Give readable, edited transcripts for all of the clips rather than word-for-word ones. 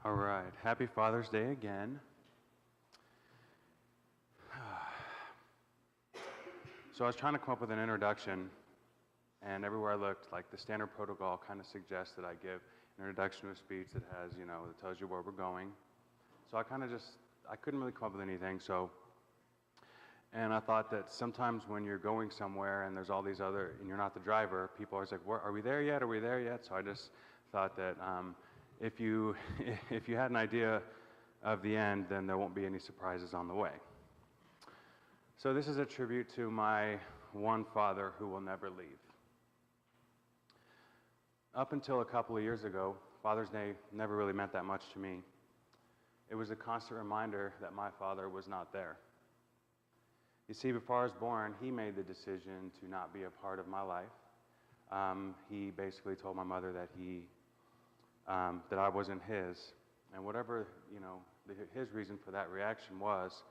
All right, happy Father's Day again. So I was trying to come up with an introduction, and everywhere I looked, like the standard protocol kind of suggests that I give an introduction to a speech that has, that tells you where we're going. So I couldn't really come up with anything, and I thought that sometimes when you're going somewhere and there's all these other, and you're not the driver, people are always like, are we there yet? Are we there yet? So I just thought that if you if you had an idea of the end, then there won't be any surprises on the way. So this is a tribute to my one father who will never leave. Up until a couple of years ago, Father's Day never really meant that much to me. It was a constant reminder that my father was not there. You see, before I was born, he made the decision to not be a part of my life. He basically told my mother that that I wasn't his, and whatever his reason for that reaction was,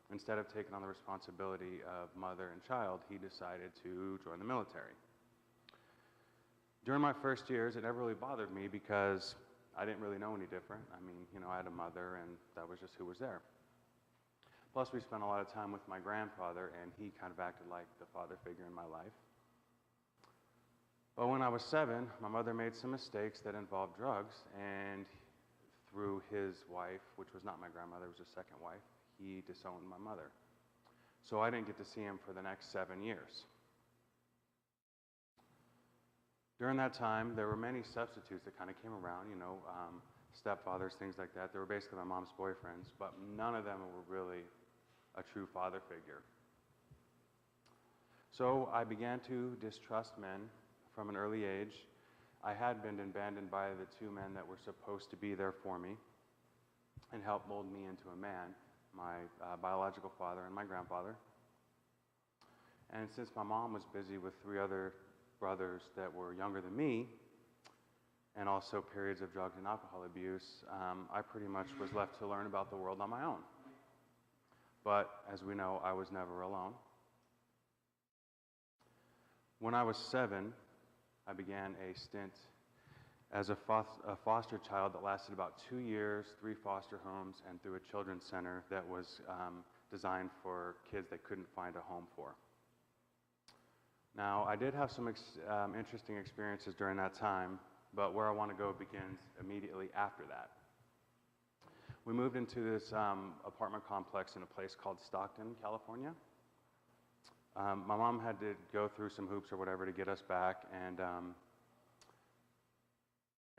instead of taking on the responsibility of mother and child, he decided to join the military. During my first years, it never really bothered me because I didn't really know any different. I mean, I had a mother, and that was just who was there. Plus, we spent a lot of time with my grandfather, and he kind of acted like the father figure in my life. But when I was 7, my mother made some mistakes that involved drugs, and through his wife, which was not my grandmother, it was his second wife, he disowned my mother. So I didn't get to see him for the next 7 years. During that time, there were many substitutes that kind of came around, stepfathers, things like that. They were basically my mom's boyfriends, but none of them were really a true father figure. So I began to distrust men from an early age. I had been abandoned by the two men that were supposed to be there for me and help mold me into a man, my biological father and my grandfather. And since my mom was busy with 3 other brothers that were younger than me, and also periods of drugs and alcohol abuse, I pretty much was left to learn about the world on my own. But as we know, I was never alone. When I was 7, I began a stint as a foster child that lasted about 2 years, 3 foster homes, and through a children's center that was designed for kids that couldn't find a home for. Now, I did have some interesting experiences during that time, but where I want to go begins immediately after that. We moved into this apartment complex in a place called Stockton, California. My mom had to go through some hoops or whatever to get us back,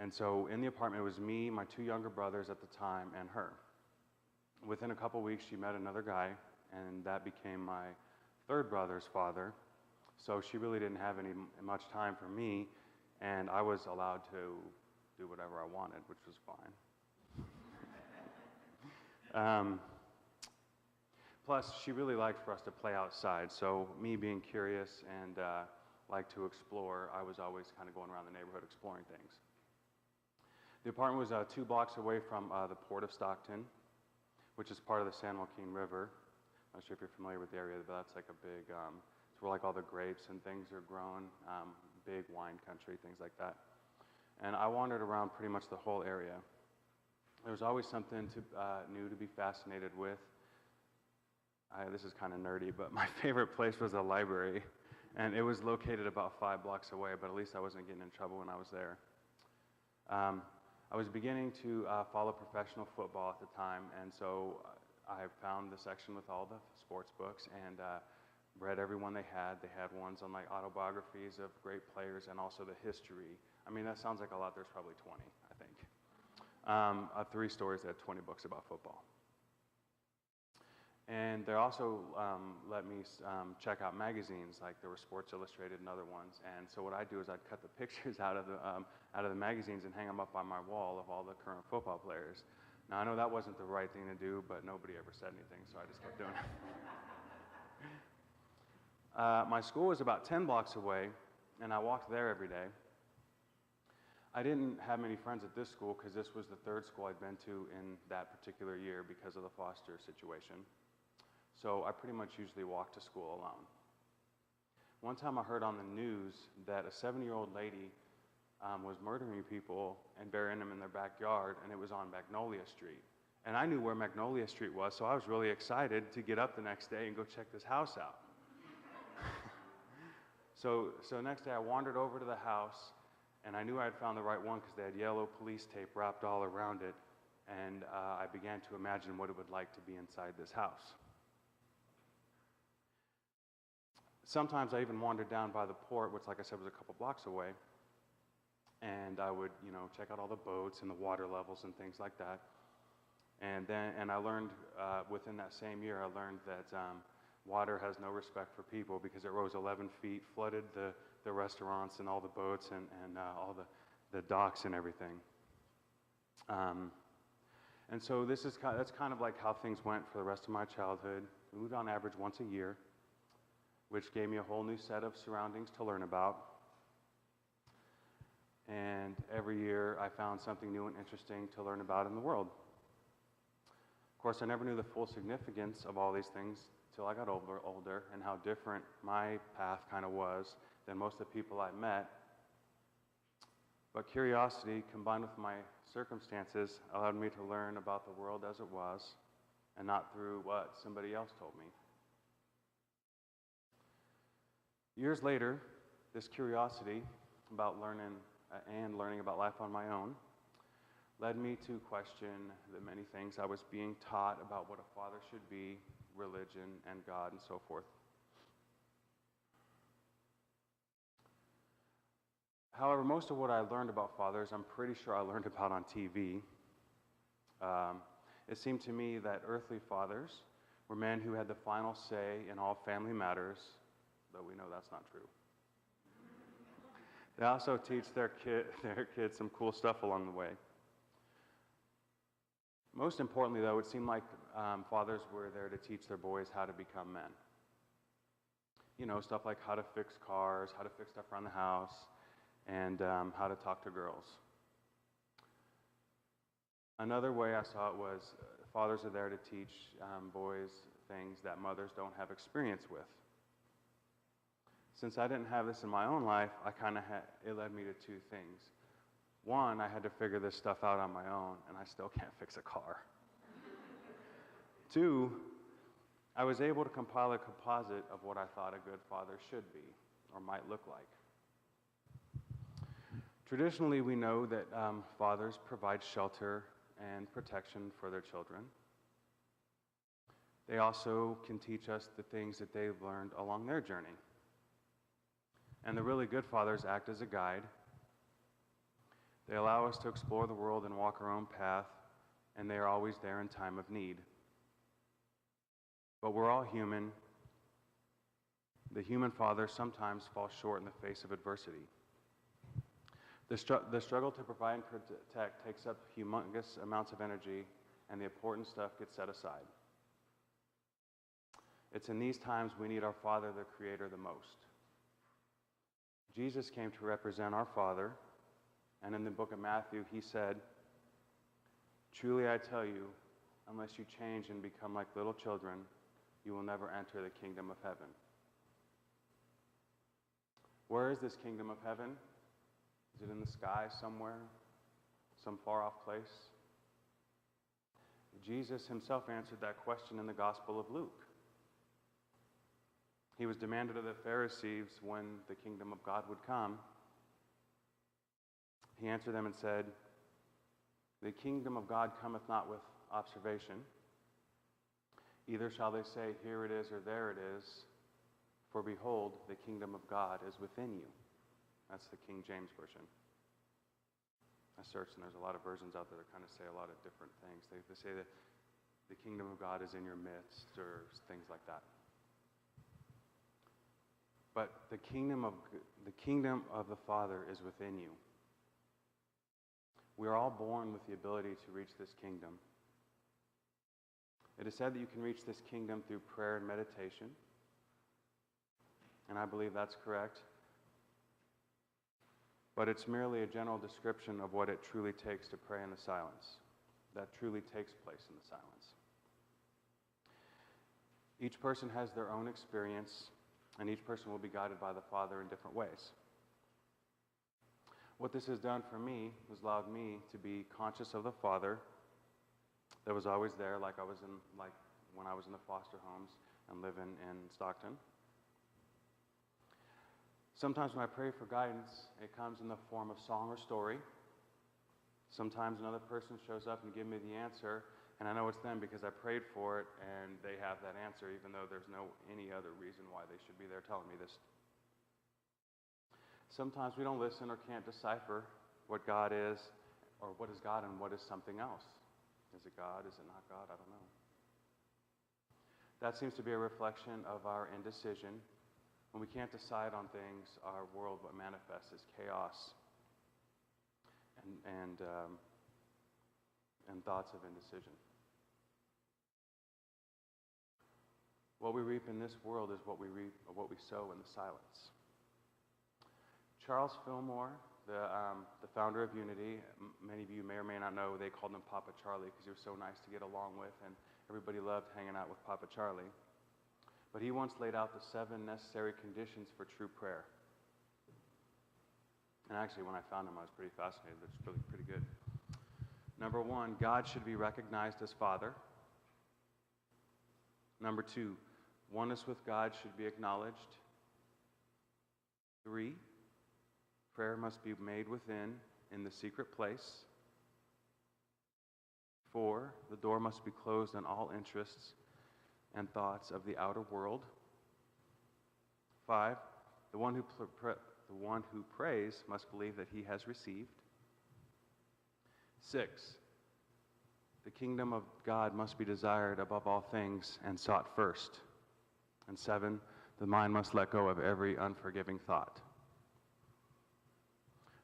and so in the apartment it was me, my 2 younger brothers at the time, and her. Within a couple weeks, she met another guy, and that became my 3rd brother's father. So she really didn't have much time for me, and I was allowed to do whatever I wanted, which was fine. Plus, she really liked for us to play outside, so me being curious and like to explore, I was always kind of going around the neighborhood exploring things. The apartment was 2 blocks away from the Port of Stockton, which is part of the San Joaquin River. I'm not sure if you're familiar with the area, but that's like a big, it's where like all the grapes and things are grown, big wine country, things like that. And I wandered around pretty much the whole area. There was always something new to be fascinated with. This is kind of nerdy, but my favorite place was a library, and it was located about 5 blocks away, but at least I wasn't getting in trouble when I was there. I was beginning to follow professional football at the time, and so I found the section with all the sports books and read every one they had. They had ones on like autobiographies of great players and also the history. I mean, that sounds like a lot. There's probably 20, I think. 3 stores that had 20 books about football. And they also let me check out magazines, like there were Sports Illustrated and other ones. And so what I'd do is I'd cut the pictures out of the magazines and hang them up on my wall of all the current football players. Now I know that wasn't the right thing to do, but nobody ever said anything, so I just kept doing it. My school was about 10 blocks away, and I walked there every day. I didn't have many friends at this school because this was the 3rd school I'd been to in that particular year because of the foster situation. So I pretty much usually walked to school alone. One time I heard on the news that a 70-year-old lady was murdering people and burying them in their backyard, and it was on Magnolia Street. And I knew where Magnolia Street was, so I was really excited to get up the next day and go check this house out. So next day I wandered over to the house, and I knew I had found the right one because they had yellow police tape wrapped all around it, and I began to imagine what it would like to be inside this house. Sometimes I even wandered down by the port, which, like I said, was a couple blocks away, and I would, check out all the boats and the water levels and things like that. And I learned within that same year, I learned that water has no respect for people because it rose 11 feet, flooded the restaurants and all the boats and all the docks and everything. And so that's kind of like how things went for the rest of my childhood. We moved on average once a year, which gave me a whole new set of surroundings to learn about. And every year I found something new and interesting to learn about in the world. Of course, I never knew the full significance of all these things till I got older and how different my path kind of was than most of the people I met. But curiosity combined with my circumstances allowed me to learn about the world as it was and not through what somebody else told me. Years later, this curiosity about learning about life on my own led me to question the many things I was being taught about what a father should be, religion, and God, and so forth. However, most of what I learned about fathers, I'm pretty sure I learned about on TV. It seemed to me that earthly fathers were men who had the final say in all family matters, though we know that's not true. They also teach their kids some cool stuff along the way. Most importantly, though, it seemed like fathers were there to teach their boys how to become men. Stuff like how to fix cars, how to fix stuff around the house, and how to talk to girls. Another way I saw it was fathers are there to teach boys things that mothers don't have experience with. Since I didn't have this in my own life, it led me to two things. One, I had to figure this stuff out on my own, and I still can't fix a car. Two, I was able to compile a composite of what I thought a good father should be or might look like. Traditionally, we know that fathers provide shelter and protection for their children. They also can teach us the things that they've learned along their journey. And the really good fathers act as a guide. They allow us to explore the world and walk our own path, and they are always there in time of need. But we're all human. The human father sometimes falls short in the face of adversity. The struggle to provide and protect takes up humongous amounts of energy, and the important stuff gets set aside. It's in these times we need our Father, the Creator, the most. Jesus came to represent our Father, and in the book of Matthew, he said, "Truly I tell you, unless you change and become like little children, you will never enter the kingdom of heaven." Where is this kingdom of heaven? Is it in the sky somewhere, some far-off place? Jesus himself answered that question in the Gospel of Luke. He was demanded of the Pharisees when the kingdom of God would come. He answered them and said, "The kingdom of God cometh not with observation. Either shall they say, here it is, or there it is. For behold, the kingdom of God is within you." That's the King James Version. I searched, and there's a lot of versions out there that kind of say a lot of different things. They say that the kingdom of God is in your midst, or things like that. But the kingdom of the Father is within you. We are all born with the ability to reach this kingdom. It is said that you can reach this kingdom through prayer and meditation, and I believe that's correct. But it's merely a general description of what it truly takes to pray in the silence, that truly takes place in the silence. Each person has their own experience, and each person will be guided by the Father in different ways. What this has done for me has allowed me to be conscious of the Father that was always there, like when I was in the foster homes and living in Stockton. Sometimes when I pray for guidance, it comes in the form of song or story. Sometimes another person shows up and gives me the answer, and I know it's them because I prayed for it, and they have that answer, even though there's any other reason why they should be there telling me this. Sometimes we don't listen or can't decipher what God is, or what is God and what is something else. Is it God? Is it not God? I don't know. That seems to be a reflection of our indecision. When we can't decide on things, our world manifests as chaos and thoughts of indecision. What we reap in this world is what we reap, or what we sow in the silence. Charles Fillmore, the founder of Unity, many of you may or may not know, they called him Papa Charlie because he was so nice to get along with, and everybody loved hanging out with Papa Charlie. But he once laid out the 7 necessary conditions for true prayer. And actually, when I found him, I was pretty fascinated. It's really pretty good. Number 1, God should be recognized as Father. Number 2, oneness with God should be acknowledged. 3, prayer must be made within, in the secret place. 4, the door must be closed on all interests and thoughts of the outer world. 5, the one who prays must believe that he has received. 6, the kingdom of God must be desired above all things and sought first. And 7, the mind must let go of every unforgiving thought.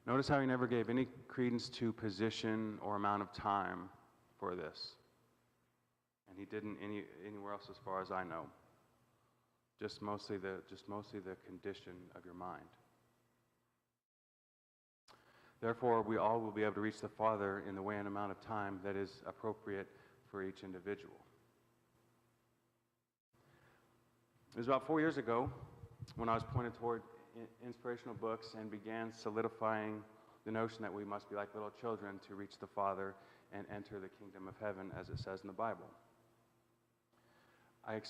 Notice how he never gave any credence to position or amount of time for this. And he didn't anywhere else as far as I know. Just mostly the condition of your mind. Therefore, we all will be able to reach the Father in the way and amount of time that is appropriate for each individual. It was about 4 years ago when I was pointed toward inspirational books and began solidifying the notion that we must be like little children to reach the Father and enter the kingdom of heaven, as it says in the Bible. I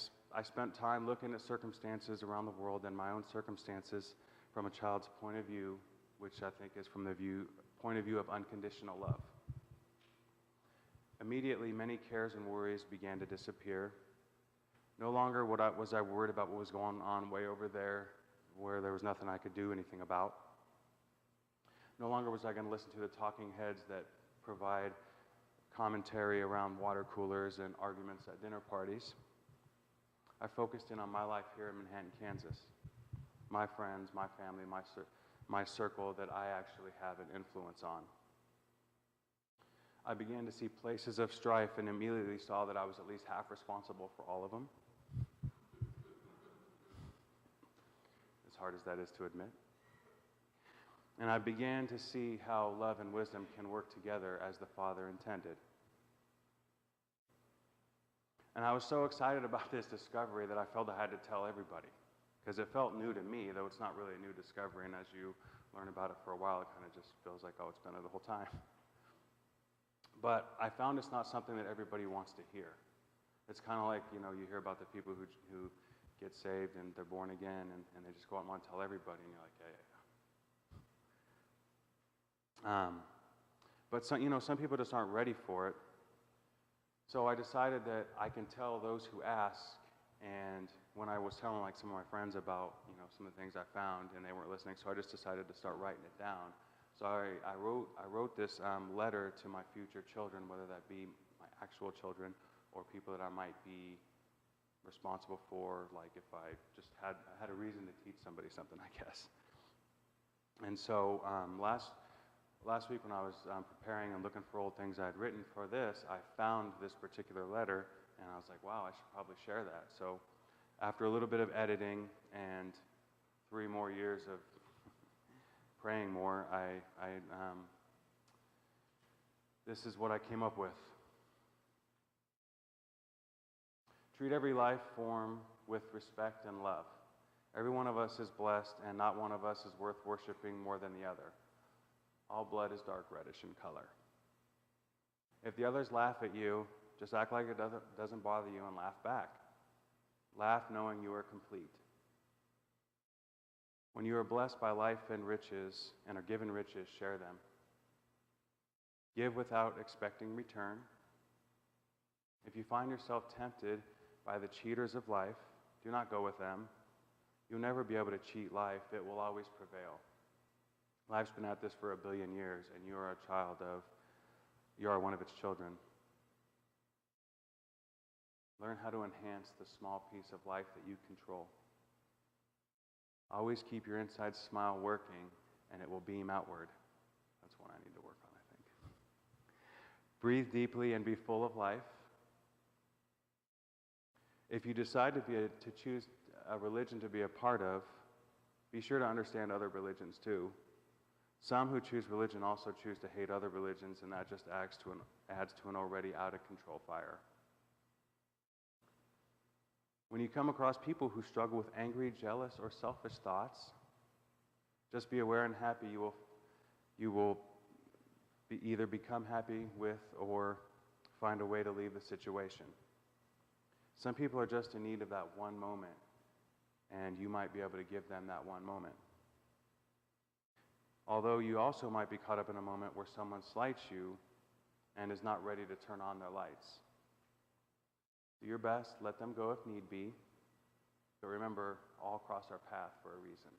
spent time looking at circumstances around the world and my own circumstances from a child's point of view, which I think is from the point of view of unconditional love. Immediately, many cares and worries began to disappear. No longer was I worried about what was going on way over there, where there was nothing I could do anything about. No longer was I going to listen to the talking heads that provide commentary around water coolers and arguments at dinner parties. I focused in on my life here in Manhattan, Kansas. My friends, my family, my circle that I actually have an influence on. I began to see places of strife and immediately saw that I was at least half responsible for all of them. As hard as that is to admit. And I began to see how love and wisdom can work together as the Father intended. And I was so excited about this discovery that I felt I had to tell everybody. Because it felt new to me, though it's not really a new discovery. And as you learn about it for a while, it kind of just feels like, oh, it's been there the whole time. But I found it's not something that everybody wants to hear. It's kind of like, you hear about the people who get saved and they're born again and they just go out and want to tell everybody. And you're like, yeah. But some people just aren't ready for it. So I decided that I can tell those who ask, and when I was telling some of my friends about some of the things I found and they weren't listening, so I just decided to start writing it down. So I wrote this letter to my future children, whether that be my actual children or people that I might be responsible for, like if I just had a reason to teach somebody something, I guess. And so last week when I was preparing and looking for old things I had written for this, I found this particular letter, and I was like, wow, I should probably share that. So after a little bit of editing and 3 more years of praying more, this is what I came up with. Treat every life form with respect and love. Every one of us is blessed, and not one of us is worth worshiping more than the other. All blood is dark reddish in color. If the others laugh at you, just act like it doesn't bother you and laugh back. Laugh knowing you are complete. When you are blessed by life and riches and are given riches, share them. Give without expecting return. If you find yourself tempted by the cheaters of life, do not go with them. You'll never be able to cheat life. It will always prevail. Life's been at this for 1 billion years, and you are one of its children. Learn how to enhance the small piece of life that you control. Always keep your inside smile working, and it will beam outward. That's one I need to work on, I think. Breathe deeply and be full of life. If you decide to choose a religion to be a part of, be sure to understand other religions too. Some who choose religion also choose to hate other religions, and that just adds to an already out-of-control fire. When you come across people who struggle with angry, jealous, or selfish thoughts, just be aware and happy you will either become happy with or find a way to leave the situation. Some people are just in need of that one moment, and you might be able to give them that one moment. Although you also might be caught up in a moment where someone slights you and is not ready to turn on their lights. Do your best, let them go if need be, but remember, all cross our path for a reason.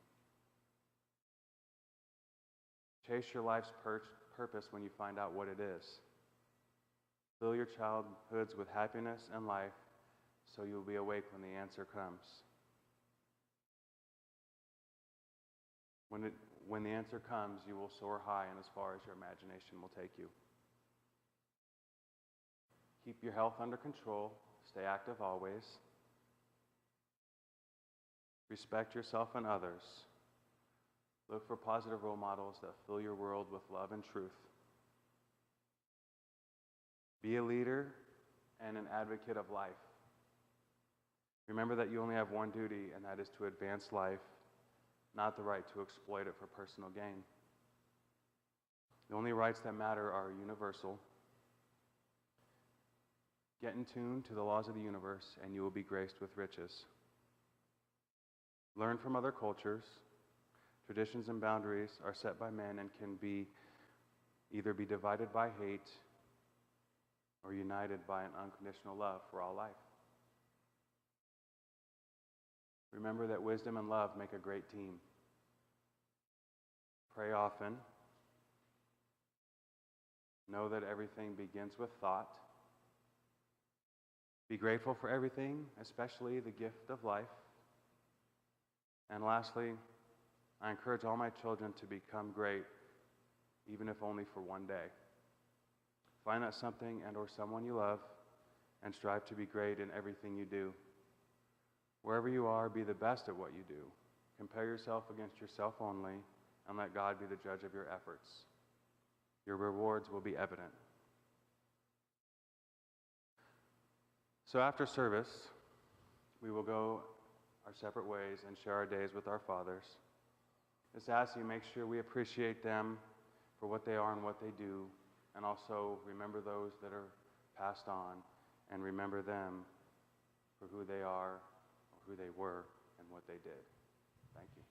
Chase your life's purpose when you find out what it is. Fill your childhoods with happiness and life so you'll be awake when the answer comes. When the answer comes, you will soar high and as far as your imagination will take you. Keep your health under control. Stay active always. Respect yourself and others. Look for positive role models that fill your world with love and truth. Be a leader and an advocate of life. Remember that you only have one duty, and that is to advance life, not the right to exploit it for personal gain. The only rights that matter are universal. Get in tune to the laws of the universe, and you will be graced with riches. Learn from other cultures. Traditions and boundaries are set by men and can either be divided by hate or united by an unconditional love for all life. Remember that wisdom and love make a great team. Pray often. Know that everything begins with thought. Be grateful for everything, especially the gift of life. And lastly, I encourage all my children to become great, even if only for one day. Find that something and or someone you love and strive to be great in everything you do. Wherever you are, be the best at what you do. Compare yourself against yourself only and let God be the judge of your efforts. Your rewards will be evident. So after service, we will go our separate ways and share our days with our fathers. Just ask you make sure we appreciate them for what they are and what they do, and also remember those that are passed on and remember them for who they are, or who they were, and what they did. Thank you.